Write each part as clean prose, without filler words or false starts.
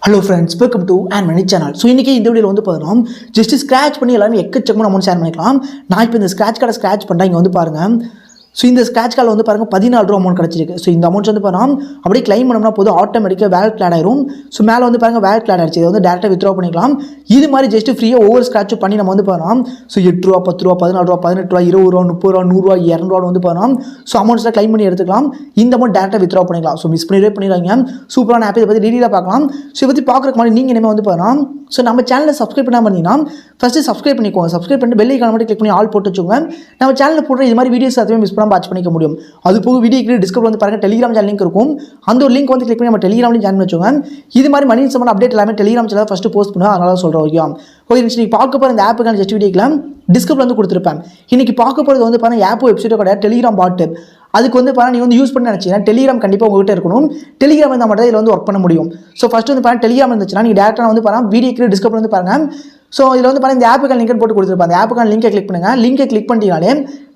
Hello friends, welcome to and money channel. So இன்றைக்கி இந்த வீடியோவில் வந்து பார்த்தோம், ஜஸ்ட் ஸ்க்ராட்ச் பண்ணி எல்லாமே எக்கச்சக்கமாக அமௌண்ட் ஷேர் பண்ணிக்கலாம். நான் இப்போ இந்த ஸ்க்ராட்ச் கார்டை ஸ்க்ராட்ச் பண்ணுறேன். இங்கே வந்து பாருங்கள். ஸோ இந்த ஸ்க்ராட்ச் கார்டில் வந்து பாருங்கள் 14 ரூபா அமௌண்ட் கிடச்சிருக்கு. ஸோ இந்த அமௌண்ட் வந்து பாருங்கள் அப்படியே கிளைம் பண்ணோம்னா போதும், ஆட்டோமேட்டிக்காக வேலட் ஆட் ஆயிரும். ஸோ மேலே வந்து பாருங்கள் வேலட் ஆட் ஆயிடுச்சு. இதை வந்து டேரெக்டாக வித்ட்ரா பண்ணிக்கலாம். இது மாதிரி ஜஸ்ட் ஃப்ரீயாக ஒவ்வொரு ஸ்க்ராட்சும் பண்ணி நம்ம வந்து பாருங்கள். ஸோ 8 ரூபா, 10 ரூபா, 14 ரூபா, 18 ரூபா, 20 ரூபா, 30 ரூபா, 100 ரூபா, 200 ரூபா வந்து பாருங்கள். ஸோ அமௌண்ட்ஸில் கிளைம் பண்ணி எடுத்துக்கலாம். இந்த அமௌண்ட் டேரெக்டாக வித்ட்ரா பண்ணிக்கலாம். ஸோ மிஸ் பண்ணிடுறாங்க. சூப்பரான ஆப். இதை பற்றி டீட்டெயிலாக பார்க்கலாம். ஸோ இதை பற்றி பார்க்குறதுக்கு மாதிரி நீங்கள் இனிமேல் வந்து பாருங்கள். ஸோ நம்ம சேனலை சப்ஸ்கிரைப் பண்ணாமல் இருந்தீங்கன்னா ஃபஸ்ட்டு சப்ஸ்கிரைப் பண்ணிக்கோங்க. சப்ஸ்கிரைப் பண்ணிட்டு பெல் ஐகானை மட்டும் கிளிக் பண்ணி ஆல் போட்டு வச்சுக்கோங்க. நம்ம சேனலில் போடுற இது மாதிரி வீடியோஸ் அதுவே மிஸ் பண்ணாமல் வாட்ச் பண்ணிக்க முடியும். அது போக வீடியோக்கு டிஸ்கிரிப்ஷன் வந்து பாருங்கள், டெலிகிராம் சேனல் லிங்க் இருக்கும். அந்த ஒரு லிங்க் வந்து கிளிக் பண்ணி நம்ம டெலிகிராம்லையும் ஜாயின் வச்சுக்கோங்க. இது மாதிரி மணி சம்பந்த அப்டேட் எல்லாமே டெலிகிராம் சேனல் ஃபஸ்ட்டு போஸ்ட் பண்ணுவோம். அதனால சொல்கிறோம். ஓகே, நீங்கள் பார்க்க போகிற இந்த ஆப்புக்கான ஜஸ்ட் வீடியோக்கெலாம் டிஸ்கிரிப்ஷன் வந்து கொடுத்துருப்பேன். இன்றைக்கி பார்க்க போகிறது வந்து பாருங்கள் ஆப் வெப்சைட்டோ கிடையாது, டெலிகிராம் பாட்டு. அதுக்கு வந்து பாருங்கள் நீங்கள் வந்து யூஸ் பண்ணி நினச்சிங்கன்னா டெலிகிராம் கண்டிப்பாக உங்கள்கிட்ட இருக்கணும். டெலிகிராம் இருந்தால் மட்டும் இதில் வந்து ஒர்க் பண்ண முடியும். ஸோ ஃபஸ்ட்டு வந்து பாருங்கள் டெலிகிராம் இருந்துச்சுன்னா நீங்கள் டேரெக்டாக வந்து பாருங்கள் வீடியோக்கு டிஸ்கிரிப்ஷன் வந்து பாருங்கள். ஸோ இதில் வந்து பாருங்கள் இந்த ஆப்புக்கான லிங்க் போட்டு கொடுத்துருப்பேன். அந்த ஆப்புக்கான லிங்கை கிளிக் பண்ணுங்கள். லிங்கை கிளிக் பண்ணிட்டீங்கனாலே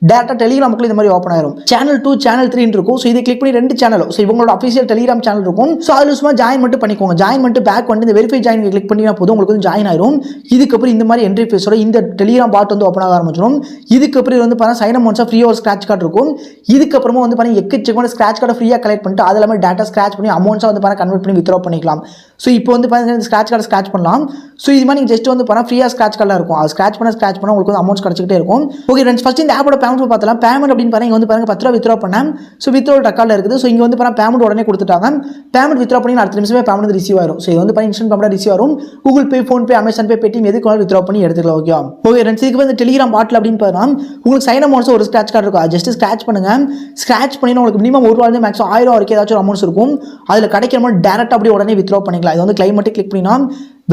டேரெக்டாக டெலிகிராமுக்குள்ள இந்த மாதிரி ஓப்பன் ஆயிரும். சேனல் 2 சேனல் 3 இருக்கும். ஸோ இதை கிளிக் பண்ணி 2 சேனலும், ஸோ இவங்களோட அஃபிஷியல் டெலிகிராம் சேனல் இருக்கும். ஸோ அதில் சும்மா ஜாயின் மட்டும் பண்ணிக்கோங்க. ஜாயின் பண்ணிட்டு பேக் வந்து இந்த வெரிஃபை ஜாயின் கிளிக் பண்ணினா போதும், உங்களுக்கு வந்து ஜாயின் ஆயிரும். இதுக்கப்புறம் இந்த மாதிரி என்ட்ரி ஃபேஸோட இந்த டெலிகிராம் பாட் வந்து ஓப்பன் ஆக ஆரம்பிச்சிடும். இதுக்கப்புறம் வந்து பாருங்கள் சைன் அமௌண்ட்ஸாக ஃப்ரீயாக ஒரு ஸ்க்ராட்ச் கார்டு இருக்கும். இதுக்கப்புறமா வந்து பாருங்கள் எக்கச்சக்கமான ஸ்க்ராட்ச் கார்டை ஃப்ரீயாக கலெக்ட் பண்ணிட்டு அது எல்லாமே டேட்டா ஸ்க்ராட்ச் பண்ணி அமௌண்ட்ஸாக வந்து பாருங்கள் கன்வெர்ட் பண்ணி வித்ட்ரா பண்ணிக்கலாம். ஸோ இப்போ வந்து பாருங்கள் இந்த ஸ்க்ராட்ச் கார்டை ஸ்க்ராட்ச் பண்ணலாம். ஸோ இது மாதிரி நீங்கள் ஜஸ்ட் வந்து பாருங்கள் ஃப்ரீயாக ஸ்க்ராட்ச் கார்டாக இருக்கும். அது ஸ்க்ராட்ச் பண்ண உங்களுக்கு வந்து அமௌண்ட்ஸ் கிடச்சிக்கிட்டே இருக்கும். ஓகே ஃப்ரெண்ட்ஸ், ஃபஸ்ட் இந்த ஆப்போட பேமெண்ட் பார்த்தலாம். பேமெண்ட் அப்படின்னு பாருங்க, இங்கே வந்து பாருங்க 10 ரூபா வித்ட்ரா பண்ணேன். ஸோ வித்ட்ரா ரெக்கார்டில் இருக்குது. ஸோ இங்கே வந்து பாருங்க பேமெண்ட் உடனே கொடுத்துட்டாங்க. பேமெண்ட் வித்ட்ரா பண்ணி அடுத்த நிமிஷமே பேமெண்ட் வந்து ரிசீவ் ஆயிரும். ஸோ இது வந்து பாருங்க இன்ஸ்டன்ட் பேமெண்ட் ரிசீவ் ஆகும். Google Pay, PhonePe, Amazon Pay, Paytm எதுக்கு வேணாலும் வித்ட்ரா பண்ணி எடுத்துக்கலாம். ஓகே ஃப்ரெண்ட்ஸ், இதுக்கு வந்து டெலிகிராம் பாட்டில் அப்படின்னு பார்த்தா உங்களுக்கு சைன் அமௌண்ட்ஸ் ஒரு ஸ்க்ராட்ச் கார்டு இருக்கும். ஜஸ்ட் ஸ்க்ராட்ச் பண்ணுங்க. ஸ்க்ராட்ச் பண்ணி உங்களுக்கு மினிமம் 1 ரூபா மேக்ஸிமம் 1000 வரைக்கும் ஏதாச்சும் அமௌண்ட்ஸ் இருக்கும். அதில் கிடைக்கிற மாதிரி டேரெக்டாக அப்படியே உடனே வித்ட்ரா பண்ணிக்கலாம். இது வந்து கிளைம் மட்டும் கிளிக் பண்ணினா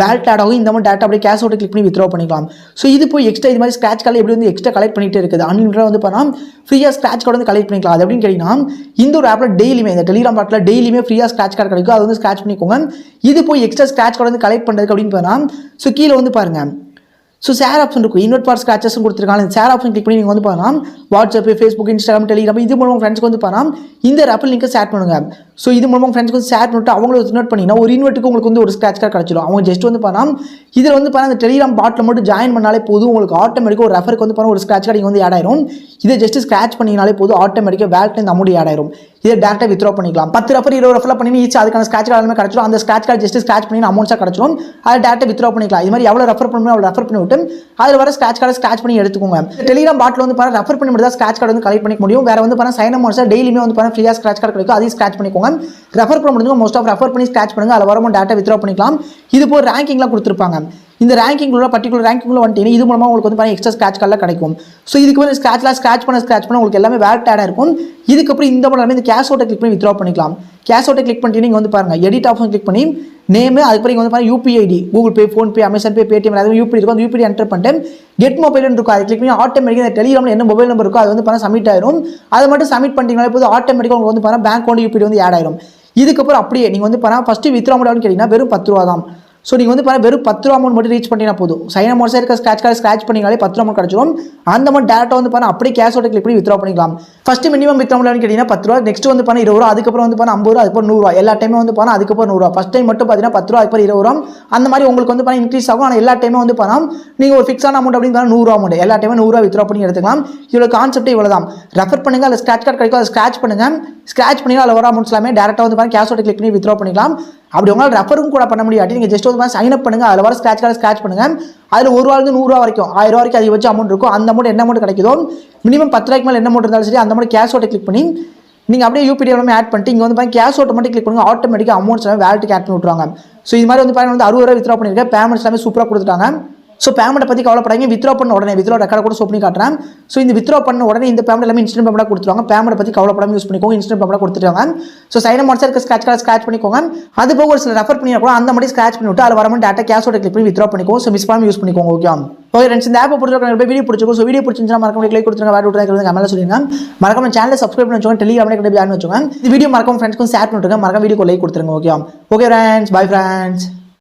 வேலட் ஆட் ஆகும். இந்த மாதிரி டேட்டா அப்படியே கேஷ் அவுட் கிளிக் பண்ணி வித்ட்ரா பண்ணிக்கலாம். ஸோ இது போய் எக்ஸ்ட்ரா இது மாதிரி ஸ்க்ராட்ச் கார்டு எப்படி வந்து எக்ஸ்ட்ரா கலெக்ட் பண்ணிட்டு இருக்குது. அன்லிமிட்டடாக வந்து பார்த்தா ஃப்ரீயாக ஸ்க்ராட்ச் கார்டு வந்து கலெக்ட் பண்ணிக்கலாம். அது எப்படின்னு கேட்டிங்கன்னா இந்த ஒரு ஆப்பில் டெய்லியுமே இந்த டெலிகிராம் பாட்டில் டெய்லியுமே ஃப்ரீயாக ஸ்க்ராட்ச் கார்டு கிடைக்கும். அது வந்து ஸ்க்ராட்ச் பண்ணிக்கோங்க. இது போய் எக்ஸ்ட்ரா ஸ்க்ராட்ச் கார்டு வந்து கலெக்ட் பண்ணுறதுக்கு அப்படின்னு பார்த்தா ஸோ கீழே வந்து பாருங்கள். ஸோ ஷேர் ஆப்ஷன் இருக்கும். இன்வெர்ட் ஃபார் ஸ்க்ராச்சஸும் கொடுத்துருக்காங்க. இந்த ஷேர் ஆப்ஷன் கிளிக் பண்ணி நீங்கள் வந்து பாருங்கள் வாட்ஸ்அப், ஃபேஸ்புக், இன்ஸ்டாகிராம், டெலிகிராம் இது மூலமாக ஃப்ரெண்ட்ஸ்க்கு வந்து பாருங்கள் இந்த ஆப்பில் லிங்கை ஷேர் பண்ணுங்கள். ஸோ இது மூலமாக ஃப்ரெண்ட்ஸ்க்கு வந்து ஷேர் பண்ணிட்டு அவங்களும் இன்வெர்ட் பண்ணிங்கன்னா ஒரு இன்வெர்ட்டுக்கு உங்களுக்கு வந்து ஒரு ஸ்க்ராட்ச் கார்டு கிடச்சிடும். அவங்க ஜஸ்ட் வந்து பாருங்கள் இதில் வந்து பாருங்கள் இந்த டெலிகிராம் பாட்டில் மட்டும் ஜாயின் பண்ணாலே போதும், உங்களுக்கு ஆட்டோமேட்டிக்காக ஒரு ரெஃபருக்கு வந்து பாருங்கள் ஒரு ஸ்க்ராட்ச் கார்டு வந்து ஆட் ஆயிரும். இதை ஜஸ்ட் ஸ்க்ராட்ச் பண்ணினாலே போதும், ஆட்டோமேட்டிக்காக வேலட் இந்த அமௌண்ட் ஆட் ஆயிரும். இதை டேரெக்டாக வித்ட்ரா பண்ணிக்கலாம். 10 ரெஃபர் 20 ரெஃபர் பண்ணி ஈச் அதுக்கான ஸ்க்ராட்ச் கார்டு எல்லாமே கிடச்சிடும். அந்த ஸ்க்ராட்ச் கார்டு ஜஸ்ட் ஸ்க்ராட்ச் பண்ணி அமௌண்ட்ஸாக கிடச்சிடும். அதை டேரெக்டாக வித்ட்ரா பண்ணிக்கலாம். இது மாதிரி எவ்வளோ ரெஃபர் பண்ணணும் அவ்வளோ ரெஃபர் பண்ணி விட்டு அதில் வர ஸ்க்ராட்ச் கார்டை ஸ்க்ராட்ச் பண்ணி எடுத்துக்கோங்க. டெலிகிராம் பாட்டில் வந்து பாருங்கள் ரெஃபர் பண்ணி மட்டும் தான் ஸ்க்ராட்ச் கார்டு வந்து கலெக்ட் பண்ணிக்க முடியும். வேறு வந்து பாருங்கள் சைன் அமௌண்ட்ஸாக டெய்லியுமே வந்து பாருங்கள் ஃப்ரீயாக ஸ்க்ராட்ச் கார்டு கிடைக்கும். அதையும் ஸ்க்ராட்ச் பண்ணிக்கோங்க. ரெஃபர் பண்ண முடிஞ்சு மோஸ்ட் ஆஃப் ரெஃபர் பண்ணி ஸ்க்ராட்ச் பண்ணுங்கள். அதில் வரவும் டேட்டா வித்ட்ரா பண்ணிக்கலாம். இது போய் ரேங்கிங்லாம் கொடுத்துருப்பாங்க. இந்த ரேங்கிங்குள்ள பர்டிகுலர் ரேங்கிங்குள்ள வந்துட்டீங்கன்னா இது மூலமாக உங்களுக்கு வந்து பாருங்கள் எக்ஸ்ட்ரா ஸ்க்ராட்ச் கார்டில் கிடைக்கும். ஸோ இதுக்கு வந்து ஸ்க்ராட்ச் பண்ண உங்களுக்கு எல்லாமே வேலட் ஆட் இருக்கும். இதுக்கப்புறம் இந்த மாதிரி இந்த கேஷ் அவுட்டை கிளிக் பண்ணி வித்ட்ரா பண்ணிக்கலாம். கேஷ் அவுட்டை கிளிக் பண்ணிட்டு நீங்கள் வந்து பாருங்கள் எடிட் ஆப்ஷன் கிளிக் பண்ணி நேம் அதுக்கப்புறம் வந்து பாருங்கள் UPI ID Google Pay, PhonePe, Amazon Pay, Paytm அதாவது யூபிஐ இருக்கும். அந்த யூபிஐ என்டர் பண்ணிட்டு கெட் மொபைல்னு இருக்கும். அதை கிளிக் பண்ணி ஆட்டோமேட்டிக்காக இந்த டெலிகிராமில் என்ன மொபைல் நம்பர் இருக்கோ அது வந்து பாருங்கள் சப்மிட் ஆயிரும். அதை மட்டும் சப்மிட் பண்ணிட்டீங்கன்னா போது ஆட்டோமேட்டிக்காக உங்களுக்கு வந்து பாருங்கள் பேங்க் அக்கௌண்ட் யூபிஐ வந்து ஆட் ஆயிரும். இதுக்கப்புறம் அப்படியே நீங்கள் வந்து பாருங்கள் ஃபஸ்ட்டு வித்ட்ரா அமௌண்ட் கேட்டிங்கன்னா வெறும் 10 ரூபா தான். ஸோ நீங்கள் வந்து பாருங்கள் வெறும் 10 ரூபா அமௌண்ட் மட்டும் ரீச் பண்ணிங்கன்னா போதும். சைன் அமௌண்ட்ஸாக இருக்க ஸ்க்ராட்ச் கார்டு ஸ்க்ராட்ச் பண்ணிங்கனாலே 10 ரூபா அமௌண்ட் கிடச்சிடும். அந்த அமௌண்ட் டேரெக்டாக வந்து பாருங்கள் அப்படியே கேஷ் அவுட் கிளிக் பண்ணி வித்ட்ரா பண்ணிக்கலாம். ஃபஸ்ட்டு மினிமம் வித்ட்ரா அமௌண்ட் கேட்டிங்கன்னா 10 ரூபா, நெக்ஸ்ட் வந்து பாருங்கள் 20 ரூபா, அதுக்கப்புறம் வந்து பாருங்கள் 50 ரூபா, அதுக்கப்புறம் 100 ரூபா, எல்லா டைமே வந்து பாருங்கள் அதுக்கப்புறம் 100 ரூபா. ஃபஸ்ட் டைம் மட்டும் பார்த்தீங்கன்னா 10 ரூபா, அதுக்கப்புறம் 20 ரூபா, அந்த மாதிரி உங்களுக்கு வந்து பாருங்கள் இன்க்ரீஸ் ஆகும். ஆனால் எல்லா டைமே வந்து பாருங்கள் நீங்கள் ஒரு ஃபிக்ஸான அமௌண்ட் அப்படின்னு பாருங்கள் 100 ரூபா அமௌண்ட் எல்லா டைமே 100 ரூபா வித்ட்ரா பண்ணி எடுத்துக்கலாம். இதோட கான்செப்ட் இவ்வளோ தான். ரெஃபர் பண்ணுங்கள், அதில் ஸ்க்ராட்ச் கார்டு கிடைக்கும், அதை ஸ்க்ராட்ச் பண்ணுங்கள். ஸ்க்ராட்ச் பண்ணி அதில் வர அமௌண்ட்ஸ் எல்லாமே டேரெக்டாக வந்து பாருங்கள் கேஷ் அவுட் கிளிக் பண்ணி வித்ட்ரா பண்ணிக்கலாம். அப்படி உங்களால் ரெஃபரும் கூட பண்ண முடியாது. நீங்கள் ஜஸ்ட் வந்து சைன் அப் பண்ணுங்கள். அதில் வர ஸ்க்ராட்ச் கார்டு ஸ்க்ராட்ச் பண்ணுங்கள். அதில் 1 ரூபாயிலிருந்து 100 ரூபா வரைக்கும் 1000 ரூபா வரைக்கும் அதிகபட்ச அமௌண்ட் இருக்கும். அந்த அமௌண்ட் என்ன அமௌண்ட் கிடைக்குதோ மினிமம் 10 ரூபாய்க்கு மேலே என்ன அமௌண்ட் இருந்தாலும் சரி அந்த அமௌண்ட் கேஷ் அவுட்டை கிளிக் பண்ணி நீங்கள் அப்படியே யூபிஐ எல்லாமே ஆட் பண்ணிட்டு இங்கே வந்து பாருங்கள் கேஷ் அவுட் மட்டும் கிளிக் பண்ணுங்கள். ஆட்டோமேட்டிக்காக அமௌண்ட்ஸ் எல்லாமே வேலட்டுக்கு ஆட் பண்ணி விட்ருவாங்க. ஸோ இது மாதிரி வந்து பாருங்கள் வந்து 60 ரூபா வித்ட்ரா பண்ணியிருக்கேன். பேமெண்ட்ஸ் எல்லாமே சூப்பராக கொடுத்துட்டாங்க. ஸோ பேமெண்ட்டை பற்றி கவலைப்படாங்க. வித்ட்ரா பண்ண உடனே வித்ட்ரா ரெக்கார்ட் கூட பண்ணி காட்டுறேன். ஸோ இந்த வித்ட்ரா பண்ண உடனே இந்த பேமெண்ட் எல்லாமே இன்ஸ்டன்ட் பேமெண்ட்டாக கொடுத்துருவாங்க. பேமெண்ட்டை பற்றி கவலைப்படாமல் யூஸ் பண்ணிக்கோங்க. இன்ஸ்டன்ட் பேமெண்ட்டாக கொடுத்துருவாங்க. ஸோ சைன் அமௌண்ட்ஸாக இருக்க ஸ்க்ராட்ச் கார்டு ஸ்க்ராட்ச் பண்ணிக்கோங்க. அது போக ஒரு சில ரெஃபர் பண்ணி கூட அந்த மாதிரி ஸ்க்ராட்ச் பண்ணிவிட்டு அதில் வரணும் டேட்டா கேஷ் அவுட் கிளிக் பண்ணி வித்ட்ரா பண்ணிக்கோங்க. ஸோ மிஸ் பண்ணாமல் யூஸ் பண்ணிக்கோங்க. ஓகே ஃப்ரெண்ட்ஸ், இந்த ஆப்பை பொறுத்தவரைக்கும் வீடியோ பிடிச்சிருக்கும். ஸோ வீடியோ பிடிச்சிருந்தா மறக்காம லைக் கொடுத்துருங்க. வேறு விட்டுருங்க கமெண்ட்ல சொல்லுங்க. மறக்காம சேனலை சப்ஸ்கிரைப் பண்ணி வச்சுக்கோங்க. டெலிகிராமில் கூட ஜாயின் வச்சுக்கோங்க. இந்த வீடியோ மறக்காம ஃப்ரெண்ட்ஸ்க்கும் ஷேர் பண்ணிட்டுருங்க. மறக்காம வீடியோக்கு லைக் கொடுத்துருங்க. Okay friends, bye friends.